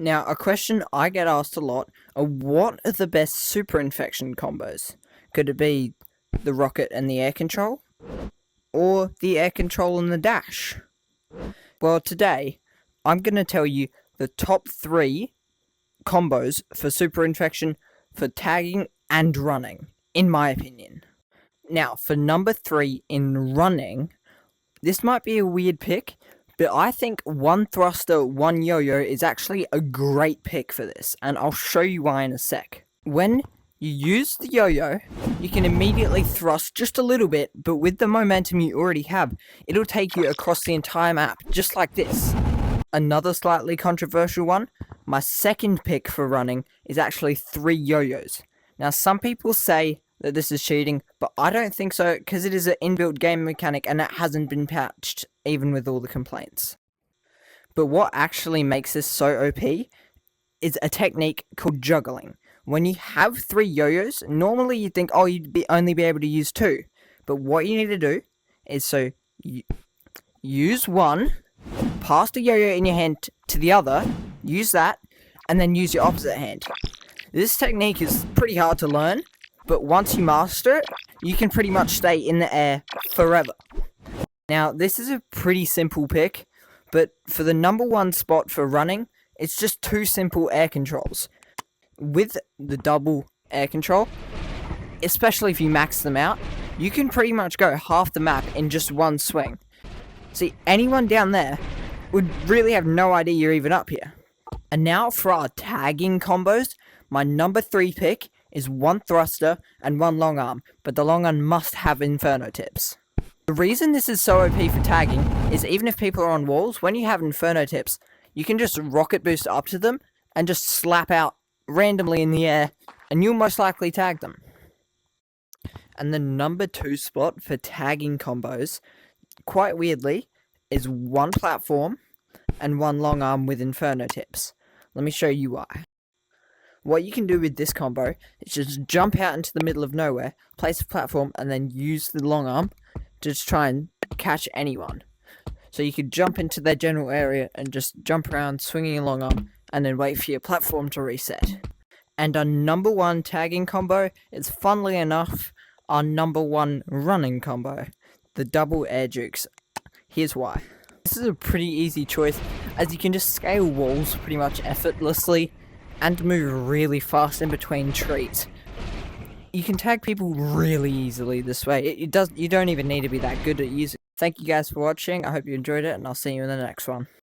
Now, a question I get asked a lot are what are the best Superinfection combos? Could it be the rocket and the air control? Or the air control and the dash? Well, today, I'm going to tell you the top 3 combos for Superinfection for tagging and running, in my opinion. Now, for number 3 in running, this might be a weird pick, but I think one thruster, one yo-yo is actually a great pick for this, and I'll show you why in a sec. When you use the yo-yo, you can immediately thrust just a little bit, but with the momentum you already have, it'll take you across the entire map, just like this. Another slightly controversial one, my second pick for running is actually 3 yo-yos. Now, some people say that this is cheating, but I don't think so, because it is an inbuilt game mechanic and it hasn't been patched, even with all the complaints. But what actually makes this so OP is a technique called juggling. When you have 3 yo-yos, normally you'd think, oh, you'd only be able to use 2. But what you need to do is use one, pass the yo-yo in your hand to the other, use that, and then use your opposite hand. This technique is pretty hard to learn, but once you master it, you can pretty much stay in the air forever. Now, this is a pretty simple pick, but for the number 1 spot for running, it's just 2 simple air controls. With the double air control, especially if you max them out, you can pretty much go half the map in just one swing. See, anyone down there would really have no idea you're even up here. And now for our tagging combos, my number 3 pick is 1 thruster and 1 long arm, but the long arm must have inferno tips. The reason this is so OP for tagging is even if people are on walls, when you have inferno tips, you can just rocket boost up to them and just slap out randomly in the air, and you'll most likely tag them. And the number 2 spot for tagging combos, quite weirdly, is 1 platform and 1 long arm with inferno tips. Let me show you why. What you can do with this combo is just jump out into the middle of nowhere, place a platform, and then use the long arm to just try and catch anyone. So you could jump into their general area and just jump around swinging a long arm, and then wait for your platform to reset. And our number 1 tagging combo is, funnily enough, our number 1 running combo, the double air jukes. Here's why. This is a pretty easy choice, as you can just scale walls pretty much effortlessly, and move really fast in between trees. You can tag people really easily this way. You don't even need to be that good at using it. Thank you guys for watching, I hope you enjoyed it, and I'll see you in the next one.